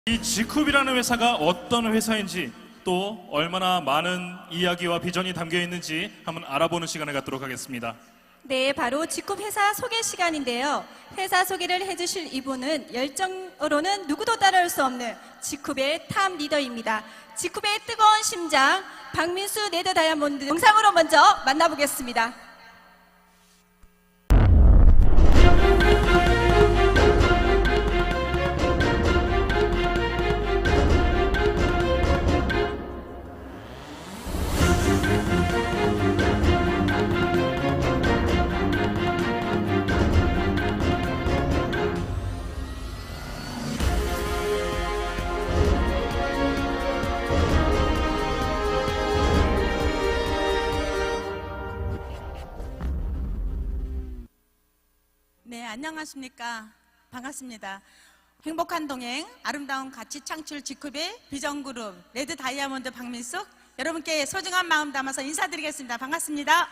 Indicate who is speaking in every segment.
Speaker 1: 이 지쿱이라는 회사가 어떤 회사인지 또 얼마나 많은 이야기와 비전이 담겨 있는지 한번 알아보는 시간을 갖도록 하겠습니다.
Speaker 2: 네, 바로 지쿱 회사 소개 시간인데요. 회사 소개를 해주실 이분은 열정으로는 누구도 따라올 수 없는 지쿱의 탑 리더입니다. 지쿱의 뜨거운 심장 박민수 네더 다이아몬드 영상으로 먼저 만나보겠습니다.
Speaker 3: 네, 안녕하십니까. 반갑습니다. 행복한 동행, 아름다운 가치 창출 지쿱의 비전그룹 레드 다이아몬드 박민숙, 여러분께 소중한 마음 담아서 인사드리겠습니다. 반갑습니다.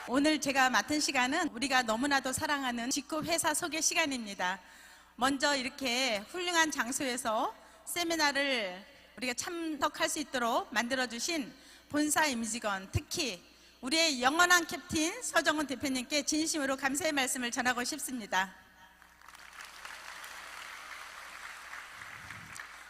Speaker 3: 오늘 제가 맡은 시간은 우리가 너무나도 사랑하는 지쿱 회사 소개 시간입니다. 먼저 이렇게 훌륭한 장소에서 세미나를 우리가 참석할 수 있도록 만들어주신 본사 임직원, 특히 우리의 영원한 캡틴 서정훈 대표님께 진심으로 감사의 말씀을 전하고 싶습니다.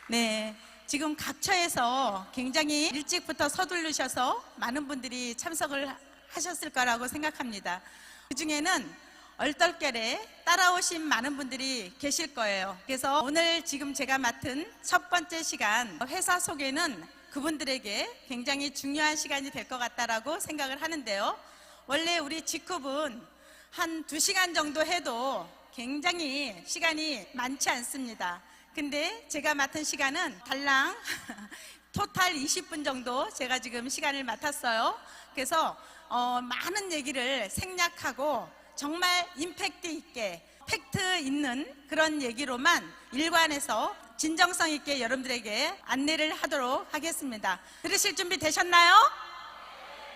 Speaker 3: 네, 지금 각처에서 굉장히 일찍부터 서두르셔서 많은 분들이 참석을 하셨을 거라고 생각합니다. 그 중에는 얼떨결에 따라오신 많은 분들이 계실 거예요. 그래서 오늘 지금 제가 맡은 첫 번째 시간 회사 소개는 그분들에게 굉장히 중요한 시간이 될 것 같다라고 생각을 하는데요. 원래 우리 지쿱은 한 2시간 정도 해도 굉장히 시간이 많지 않습니다. 근데 제가 맡은 시간은 달랑 토탈 20분 정도 제가 지금 시간을 맡았어요. 그래서 많은 얘기를 생략하고 정말 임팩트 있게 팩트 있는 그런 얘기로만 일관해서 진정성 있게 여러분들에게 안내를 하도록 하겠습니다. 들으실 준비 되셨나요?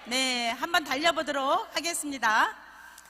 Speaker 3: 네, 한번 달려보도록 하겠습니다.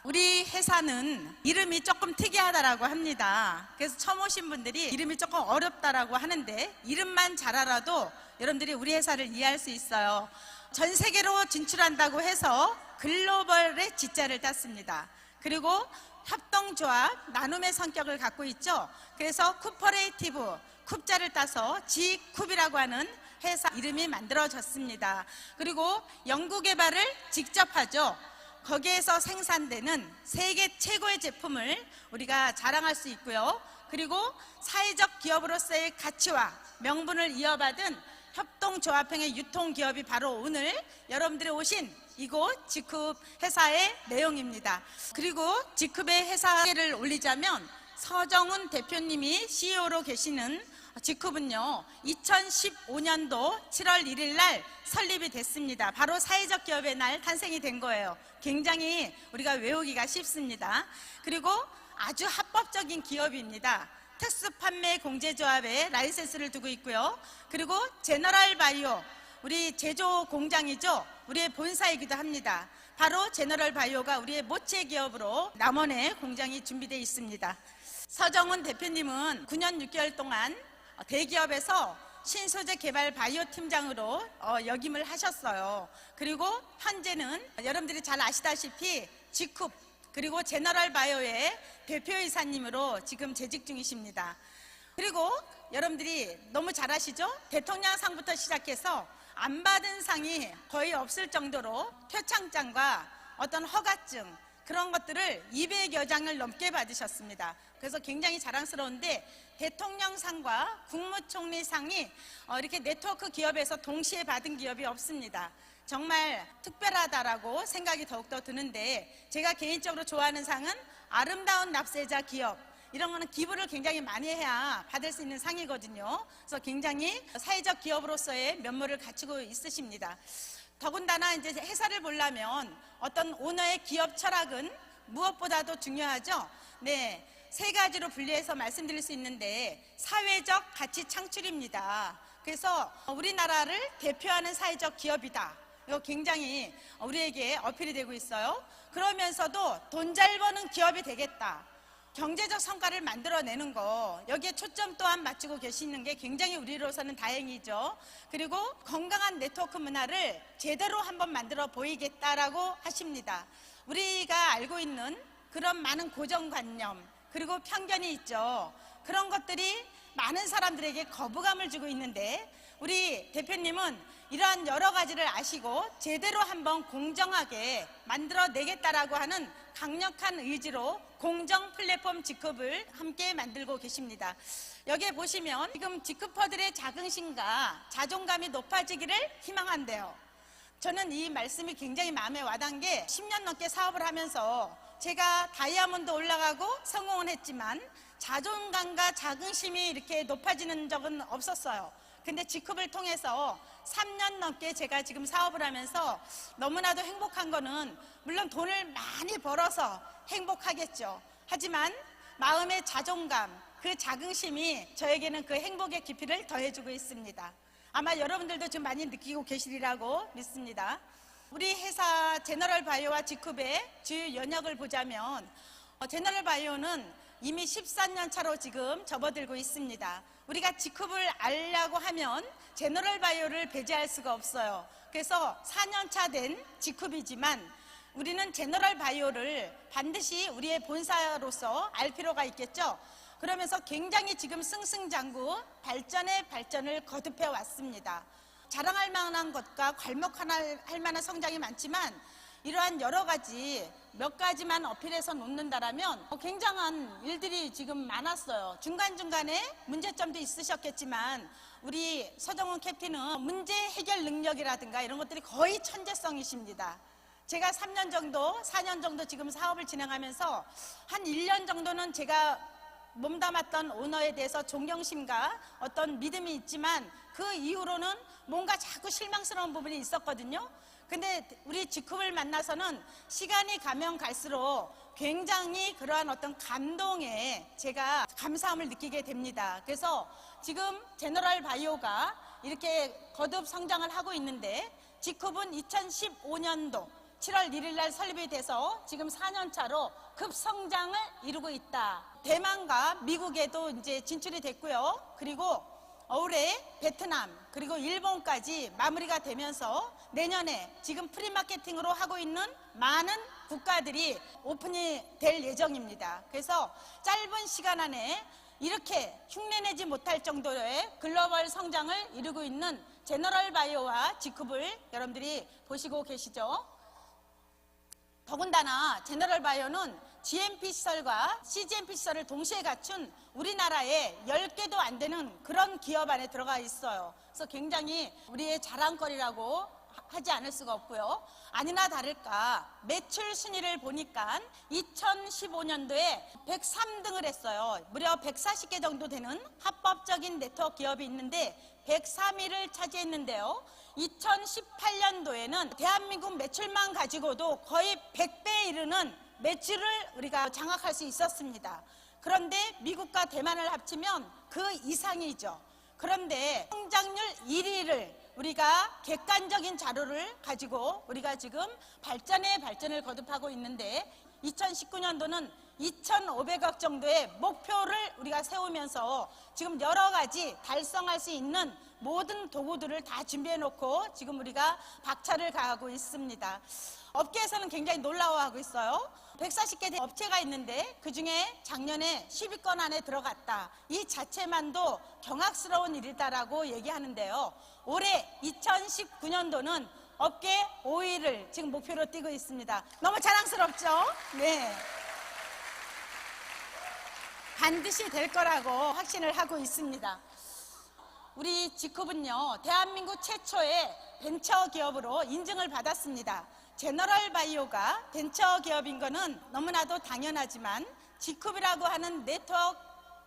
Speaker 3: 우리 회사는 이름이 조금 특이하다라고 합니다. 그래서 처음 오신 분들이 이름이 조금 어렵다라고 하는데 이름만 잘 알아도 여러분들이 우리 회사를 이해할 수 있어요. 전 세계로 진출한다고 해서 글로벌의 지자를 땄습니다. 그리고 협동조합, 나눔의 성격을 갖고 있죠. 그래서 쿠퍼레이티브, 쿱자를 따서 지쿱이라고 하는 회사 이름이 만들어졌습니다. 그리고 연구개발을 직접 하죠. 거기에서 생산되는 세계 최고의 제품을 우리가 자랑할 수 있고요. 그리고 사회적 기업으로서의 가치와 명분을 이어받은 협동조합형의 유통기업이 바로 오늘 여러분들이 오신 이곳 지쿱 회사의 내용입니다. 그리고 지쿱의 회사를 올리자면 서정훈 대표님이 CEO로 계시는 지쿱은요 2015년도 7월 1일 날 설립이 됐습니다. 바로 사회적 기업의 날 탄생이 된 거예요. 굉장히 우리가 외우기가 쉽습니다. 그리고 아주 합법적인 기업입니다. 특수 판매 공제조합에 라이센스를 두고 있고요. 그리고 제너럴 바이오, 우리 제조 공장이죠. 우리의 본사이기도 합니다. 바로 제너럴 바이오가 우리의 모체 기업으로 남원에 공장이 준비되어 있습니다. 서정훈 대표님은 9년 6개월 동안 대기업에서 신소재 개발 바이오 팀장으로 역임을 하셨어요. 그리고 현재는 여러분들이 잘 아시다시피 지쿱 그리고 제너럴 바이오의 대표이사님으로 지금 재직 중이십니다. 그리고 여러분들이 너무 잘 아시죠? 대통령상부터 시작해서 안 받은 상이 거의 없을 정도로 표창장과 어떤 허가증 그런 것들을 200여 장을 넘게 받으셨습니다. 그래서 굉장히 자랑스러운데 대통령상과 국무총리상이 이렇게 네트워크 기업에서 동시에 받은 기업이 없습니다. 정말 특별하다라고 생각이 더욱더 드는데 제가 개인적으로 좋아하는 상은 아름다운 납세자 기업, 이런 거는 기부를 굉장히 많이 해야 받을 수 있는 상이거든요. 그래서 굉장히 사회적 기업으로서의 면모를 갖추고 있으십니다. 더군다나 이제 회사를 보려면 어떤 오너의 기업 철학은 무엇보다도 중요하죠. 네, 3가지로 분리해서 말씀드릴 수 있는데 사회적 가치 창출입니다. 그래서 우리나라를 대표하는 사회적 기업이다. 이거 굉장히 우리에게 어필이 되고 있어요. 그러면서도 돈 잘 버는 기업이 되겠다. 경제적 성과를 만들어내는 거, 여기에 초점 또한 맞추고 계시는 게 굉장히 우리로서는 다행이죠. 그리고 건강한 네트워크 문화를 제대로 한번 만들어 보이겠다라고 하십니다. 우리가 알고 있는 그런 많은 고정관념 그리고 편견이 있죠. 그런 것들이 많은 사람들에게 거부감을 주고 있는데 우리 대표님은 이러한 여러 가지를 아시고 제대로 한번 공정하게 만들어내겠다라고 하는 강력한 의지로 공정 플랫폼 직급을 함께 만들고 계십니다. 여기에 보시면 지금 직급퍼들의 자긍심과 자존감이 높아지기를 희망한대요. 저는 이 말씀이 굉장히 마음에 와닿은 게 10년 넘게 사업을 하면서 제가 다이아몬드 올라가고 성공은 했지만 자존감과 자긍심이 이렇게 높아지는 적은 없었어요. 근데 직급을 통해서 3년 넘게 제가 지금 사업을 하면서 너무나도 행복한 거는 물론 돈을 많이 벌어서 행복하겠죠. 하지만 마음의 자존감, 그 자긍심이 저에게는 그 행복의 깊이를 더해주고 있습니다. 아마 여러분들도 좀 많이 느끼고 계시리라고 믿습니다. 우리 회사 제너럴바이오와 직급의 주요 연역을 보자면 제너럴바이오는 이미 14년 차로 지금 접어들고 있습니다. 우리가 직급을 알려고 하면 제너럴바이오를 배제할 수가 없어요. 그래서 4년 차 된 직급이지만 우리는 제너럴바이오를 반드시 우리의 본사로서 알 필요가 있겠죠. 그러면서 굉장히 지금 승승장구 발전의 발전을 거듭해 왔습니다. 자랑할 만한 것과 괄목할 만한 성장이 많지만 이러한 여러 가지 몇 가지만 어필해서 놓는다라면 굉장한 일들이 지금 많았어요. 중간중간에 문제점도 있으셨겠지만 우리 서정훈 캡틴은 문제 해결 능력이라든가 이런 것들이 거의 천재성이십니다. 제가 3년 정도, 4년 정도 지금 사업을 진행하면서 한 1년 정도는 제가 몸담았던 오너에 대해서 존경심과 어떤 믿음이 있지만 그 이후로는 뭔가 자꾸 실망스러운 부분이 있었거든요. 근데 우리 직급을 만나서는 시간이 가면 갈수록 굉장히 그러한 어떤 감동에 제가 감사함을 느끼게 됩니다. 그래서 지금 제너럴바이오가 이렇게 거듭 성장을 하고 있는데 직급은 2015년도 7월 1일 날 설립이 돼서 지금 4년 차로 급성장을 이루고 있다. 대만과 미국에도 이제 진출이 됐고요. 그리고 올해 베트남 그리고 일본까지 마무리가 되면서 내년에 지금 프리마케팅으로 하고 있는 많은 국가들이 오픈이 될 예정입니다. 그래서 짧은 시간 안에 이렇게 흉내내지 못할 정도의 글로벌 성장을 이루고 있는 제너럴바이오와 직급을 여러분들이 보시고 계시죠. 더군다나 제너럴바이오는 GMP 시설과 CGMP 시설을 동시에 갖춘 우리나라에 10개도 안 되는 그런 기업 안에 들어가 있어요. 그래서 굉장히 우리의 자랑거리라고 하지 않을 수가 없고요. 아니나 다를까 매출 순위를 보니까 2015년도에 103등을 했어요. 무려 140개 정도 되는 합법적인 네트워크 기업이 있는데 103위를 차지했는데요. 2018년도에는 대한민국 매출만 가지고도 거의 100배에 이르는 매출을 우리가 장악할 수 있었습니다. 그런데 미국과 대만을 합치면 그 이상이죠. 그런데 성장률 1위를 우리가 객관적인 자료를 가지고 우리가 지금 발전을 거듭하고 있는데 2019년도는 2,500억 정도의 목표를 우리가 세우면서 지금 여러 가지 달성할 수 있는 모든 도구들을 다 준비해 놓고 지금 우리가 박차를 가하고 있습니다. 업계에서는 굉장히 놀라워하고 있어요. 140개 업체가 있는데 그중에 작년에 10위권 안에 들어갔다. 이 자체만도 경악스러운 일이다라고 얘기하는데요. 올해 2019년도는 업계 5위를 지금 목표로 띄고 있습니다. 너무 자랑스럽죠? 네. 반드시 될 거라고 확신을 하고 있습니다. 우리 직급은요, 대한민국 최초의 벤처 기업으로 인증을 받았습니다. 제너럴바이오가 벤처 기업인 거는 너무나도 당연하지만 직급이라고 하는 네트워크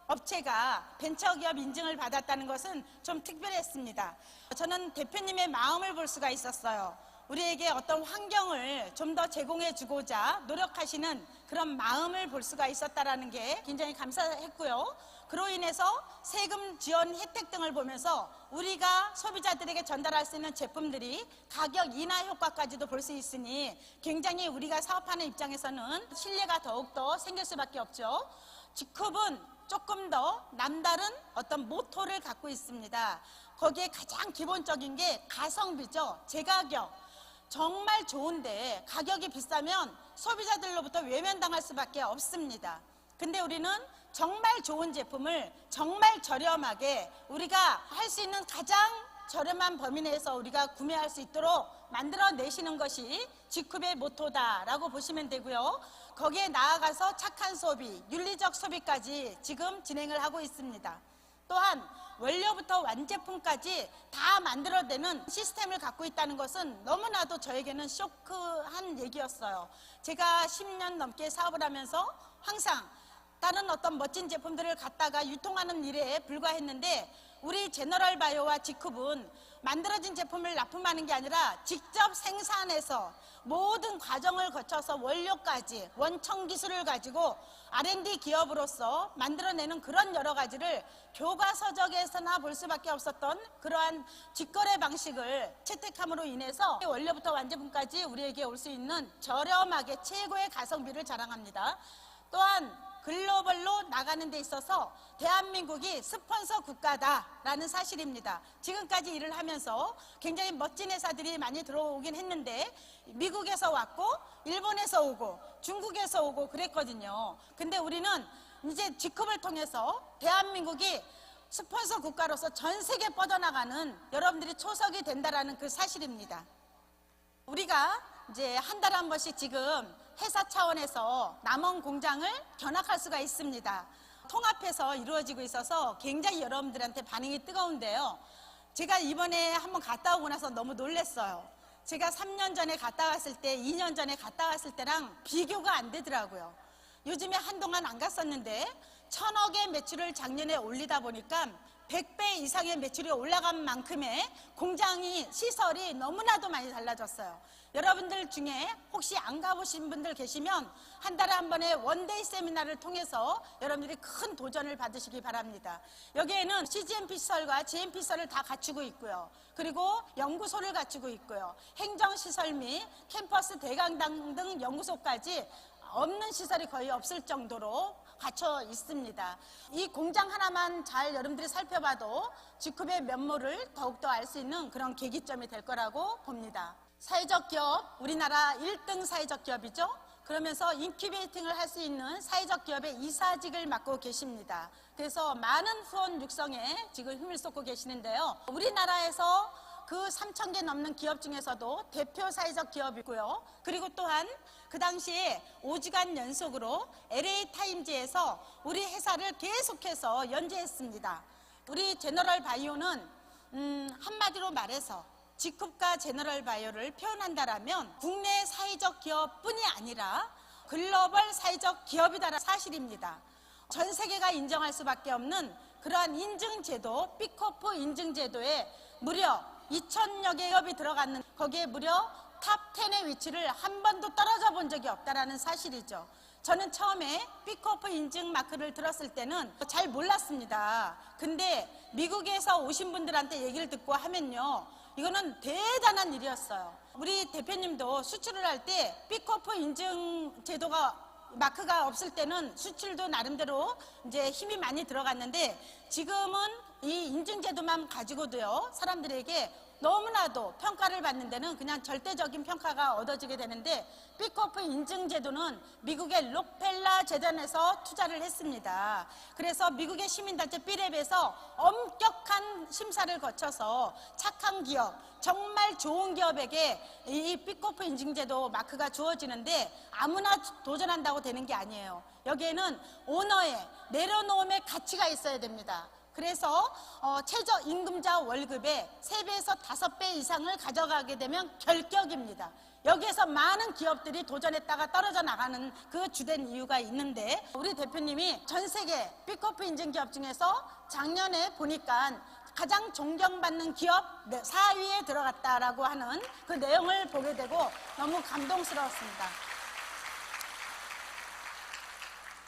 Speaker 3: 업체가 벤처기업 인증을 받았다는 것은 좀 특별했습니다. 저는 대표님의 마음을 볼 수가 있었어요. 우리에게 어떤 환경을 좀 더 제공해 주고자 노력하시는 그런 마음을 볼 수가 있었다라는 게 굉장히 감사했고요. 그로 인해서 세금 지원 혜택 등을 보면서 우리가 소비자들에게 전달할 수 있는 제품들이 가격 인하 효과까지도 볼 수 있으니 굉장히 우리가 사업하는 입장에서는 신뢰가 더욱더 생길 수밖에 없죠. 지쿱은 조금 더 남다른 어떤 모토를 갖고 있습니다. 거기에 가장 기본적인 게 가성비죠. 제가격. 정말 좋은데 가격이 비싸면 소비자들로부터 외면당할 수밖에 없습니다. 근데 우리는 정말 좋은 제품을 정말 저렴하게 우리가 할 수 있는 가장 저렴한 범위 내에서 우리가 구매할 수 있도록 만들어내시는 것이 지쿱의 모토다라고 보시면 되고요. 거기에 나아가서 착한 소비, 윤리적 소비까지 지금 진행을 하고 있습니다. 또한 원료부터 완제품까지 다 만들어내는 시스템을 갖고 있다는 것은 너무나도 저에게는 쇼크한 얘기였어요. 제가 10년 넘게 사업을 하면서 항상 다른 어떤 멋진 제품들을 갖다가 유통하는 일에 불과했는데 우리 제너럴바이오와 지쿱은 만들어진 제품을 납품하는 게 아니라 직접 생산해서 모든 과정을 거쳐서 원료까지 원청 기술을 가지고 R&D 기업으로서 만들어내는 그런 여러 가지를 교과서적에서나 볼 수밖에 없었던 그러한 직거래 방식을 채택함으로 인해서 원료부터 완제품까지 우리에게 올 수 있는 저렴하게 최고의 가성비를 자랑합니다. 또한 글로벌로 나가는 데 있어서 대한민국이 스폰서 국가다라는 사실입니다. 지금까지 일을 하면서 굉장히 멋진 회사들이 많이 들어오긴 했는데 미국에서 왔고 일본에서 오고 중국에서 오고 그랬거든요. 근데 우리는 이제 지쿱을 통해서 대한민국이 스폰서 국가로서 전 세계 뻗어나가는 여러분들이 초석이 된다라는 그 사실입니다. 우리가 이제 한 달에 한 번씩 지금 회사 차원에서 남원 공장을 견학할 수가 있습니다. 통합해서 이루어지고 있어서 굉장히 여러분들한테 반응이 뜨거운데요. 제가 이번에 한번 갔다 오고 나서 너무 놀랐어요. 제가 3년 전에 갔다 왔을 때, 2년 전에 갔다 왔을 때랑 비교가 안 되더라고요. 요즘에 한동안 안 갔었는데 1,000억의 매출을 작년에 올리다 보니까 100배 이상의 매출이 올라간 만큼의 공장이 시설이 너무나도 많이 달라졌어요. 여러분들 중에 혹시 안 가보신 분들 계시면 한 달에 한 번의 원데이 세미나를 통해서 여러분들이 큰 도전을 받으시기 바랍니다. 여기에는 CGMP 시설과 GMP 시설을 다 갖추고 있고요. 그리고 연구소를 갖추고 있고요. 행정시설 및 캠퍼스 대강당 등 연구소까지 없는 시설이 거의 없을 정도로 갖춰 있습니다. 이 공장 하나만 잘 여러분들이 살펴봐도 지쿱의 면모를 더욱더 알 수 있는 그런 계기점이 될 거라고 봅니다. 사회적 기업, 우리나라 1등 사회적 기업이죠. 그러면서 인큐베이팅을 할 수 있는 사회적 기업의 이사직을 맡고 계십니다. 그래서 많은 후원 육성에 지금 힘을 쏟고 계시는데요. 우리나라에서 그 3,000개 넘는 기업 중에서도 대표 사회적 기업이고요. 그리고 또한 그 당시에 5주간 연속으로 LA타임즈에서 우리 회사를 계속해서 연재했습니다. 우리 제너럴바이오는 한마디로 말해서 지쿱과 제너럴바이오를 표현한다라면 국내 사회적 기업뿐이 아니라 글로벌 사회적 기업이다라는 사실입니다. 전 세계가 인정할 수밖에 없는 그러한 인증제도, 삐코프 인증제도에 무려 2,000여 개 기업이 들어갔는 거기에 무려 탑 10의 위치를 한 번도 떨어져 본 적이 없다라는 사실이죠. 저는 처음에 삐코프 인증 마크를 들었을 때는 잘 몰랐습니다. 근데 미국에서 오신 분들한테 얘기를 듣고 하면요, 이거는 대단한 일이었어요. 우리 대표님도 수출을 할 때 삐코프 인증 제도가 마크가 없을 때는 수출도 나름대로 이제 힘이 많이 들어갔는데 지금은 이 인증제도만 가지고도요, 사람들에게 너무나도 평가를 받는 데는 그냥 절대적인 평가가 얻어지게 되는데 삐코프 인증제도는 미국의 록펠러 재단에서 투자를 했습니다. 그래서 미국의 시민단체 삐랩에서 엄격한 심사를 거쳐서 착한 기업, 정말 좋은 기업에게 이 삐코프 인증제도 마크가 주어지는데 아무나 도전한다고 되는 게 아니에요. 여기에는 오너의 내려놓음의 가치가 있어야 됩니다. 그래서 최저임금자 월급의 3배에서 5배 이상을 가져가게 되면 결격입니다. 여기에서 많은 기업들이 도전했다가 떨어져 나가는 그 주된 이유가 있는데 우리 대표님이 전 세계 삐코프 인증 기업 중에서 작년에 보니까 가장 존경받는 기업 4위에 들어갔다라고 하는 그 내용을 보게 되고 너무 감동스러웠습니다.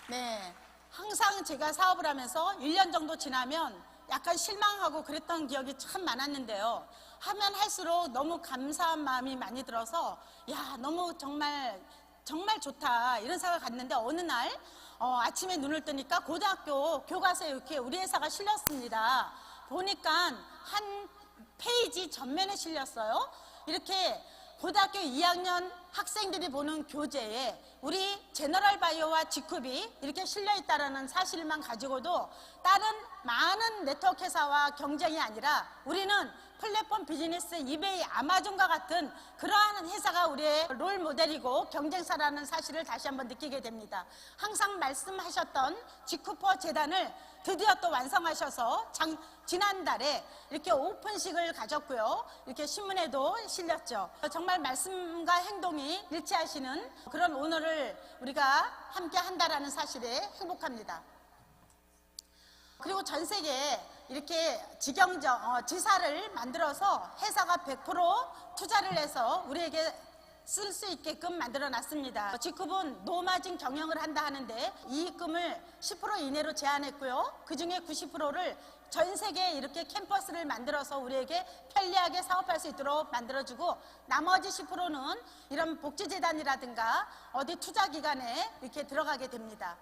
Speaker 3: 네, 항상 제가 사업을 하면서 1년 정도 지나면 약간 실망하고 그랬던 기억이 참 많았는데요. 하면 할수록 너무 감사한 마음이 많이 들어서 야, 너무 정말 좋다 이런 생각을 갖는데 어느 날 아침에 눈을 뜨니까 고등학교 교과서에 이렇게 우리 회사가 실렸습니다. 보니까 한 페이지 전면에 실렸어요. 이렇게 고등학교 2학년 학생들이 보는 교재에 우리 제너럴바이오와 지쿱이 이렇게 실려 있다는 사실만 가지고도 다른 많은 네트워크 회사와 경쟁이 아니라 우리는 플랫폼 비즈니스, 이베이, 아마존과 같은 그러한 회사가 우리의 롤 모델이고 경쟁사라는 사실을 다시 한번 느끼게 됩니다. 항상 말씀하셨던 지쿠퍼 재단을 드디어 또 완성하셔서 지난달에 이렇게 오픈식을 가졌고요. 이렇게 신문에도 실렸죠. 정말 말씀과 행동이 일치하시는 그런 오늘을 우리가 함께 한다라는 사실에 행복합니다. 그리고 전 세계에 이렇게 지사를 만들어서 회사가 100% 투자를 해서 우리에게 쓸 수 있게끔 만들어 놨습니다. 지쿱은 노마진 경영을 한다 하는데 이익금을 10% 이내로 제한했고요. 그 중에 90%를 전 세계에 이렇게 캠퍼스를 만들어서 우리에게 편리하게 사업할 수 있도록 만들어주고 나머지 10%는 이런 복지재단이라든가 어디 투자기관에 이렇게 들어가게 됩니다.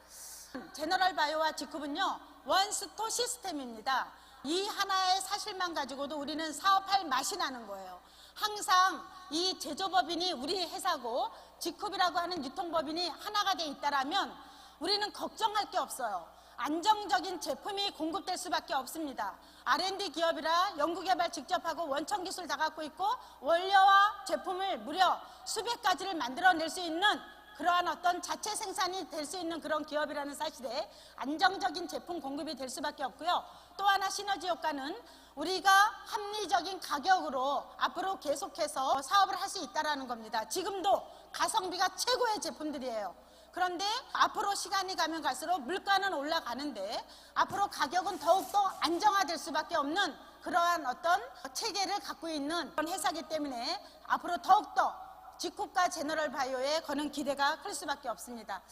Speaker 3: 제너럴바이오와 지쿱은요 원스톱 시스템입니다. 이 하나의 사실만 가지고도 우리는 사업할 맛이 나는 거예요. 항상 이 제조법인이 우리 회사고 지쿱이라고 하는 유통법인이 하나가 돼 있다라면 우리는 걱정할 게 없어요. 안정적인 제품이 공급될 수밖에 없습니다. R&D 기업이라 연구개발 직접 하고 원천 기술 다 갖고 있고 원료와 제품을 무려 수백 가지를 만들어낼 수 있는 그러한 어떤 자체 생산이 될 수 있는 그런 기업이라는 사실에 안정적인 제품 공급이 될 수밖에 없고요. 또 하나 시너지 효과는 우리가 합리적인 가격으로 앞으로 계속해서 사업을 할 수 있다는 겁니다. 지금도 가성비가 최고의 제품들이에요. 그런데 앞으로 시간이 가면 갈수록 물가는 올라가는데 앞으로 가격은 더욱더 안정화될 수밖에 없는 그러한 어떤 체계를 갖고 있는 그런 회사이기 때문에 앞으로 더욱더 지쿱과 제너럴바이오에 거는 기대가 클 수밖에 없습니다.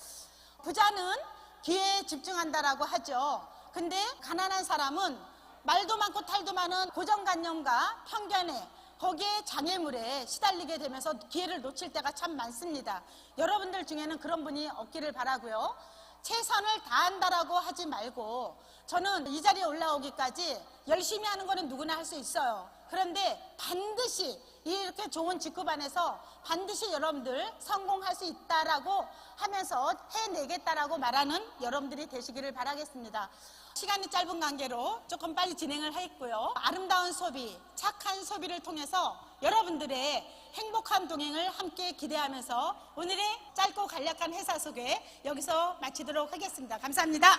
Speaker 3: 부자는 기회에 집중한다라고 하죠. 근데 가난한 사람은 말도 많고 탈도 많은 고정관념과 편견에 거기에 장애물에 시달리게 되면서 기회를 놓칠 때가 참 많습니다. 여러분들 중에는 그런 분이 없기를 바라고요. 최선을 다한다라고 하지 말고 저는 이 자리에 올라오기까지 열심히 하는 거는 누구나 할 수 있어요. 그런데 반드시 이렇게 좋은 지쿱 안에서 반드시 여러분들 성공할 수 있다라고 하면서 해내겠다라고 말하는 여러분들이 되시기를 바라겠습니다. 시간이 짧은 관계로 조금 빨리 진행을 했고요. 아름다운 소비, 착한 소비를 통해서 여러분들의 행복한 동행을 함께 기대하면서 오늘의 짧고 간략한 회사 소개 여기서 마치도록 하겠습니다. 감사합니다.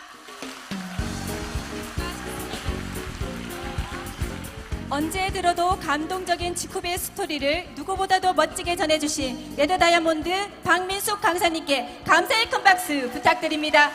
Speaker 2: 언제 들어도 감동적인 지쿱의 스토리를 누구보다도 멋지게 전해주신 레드다이아몬드 박민숙 강사님께 감사의 큰 박수 부탁드립니다.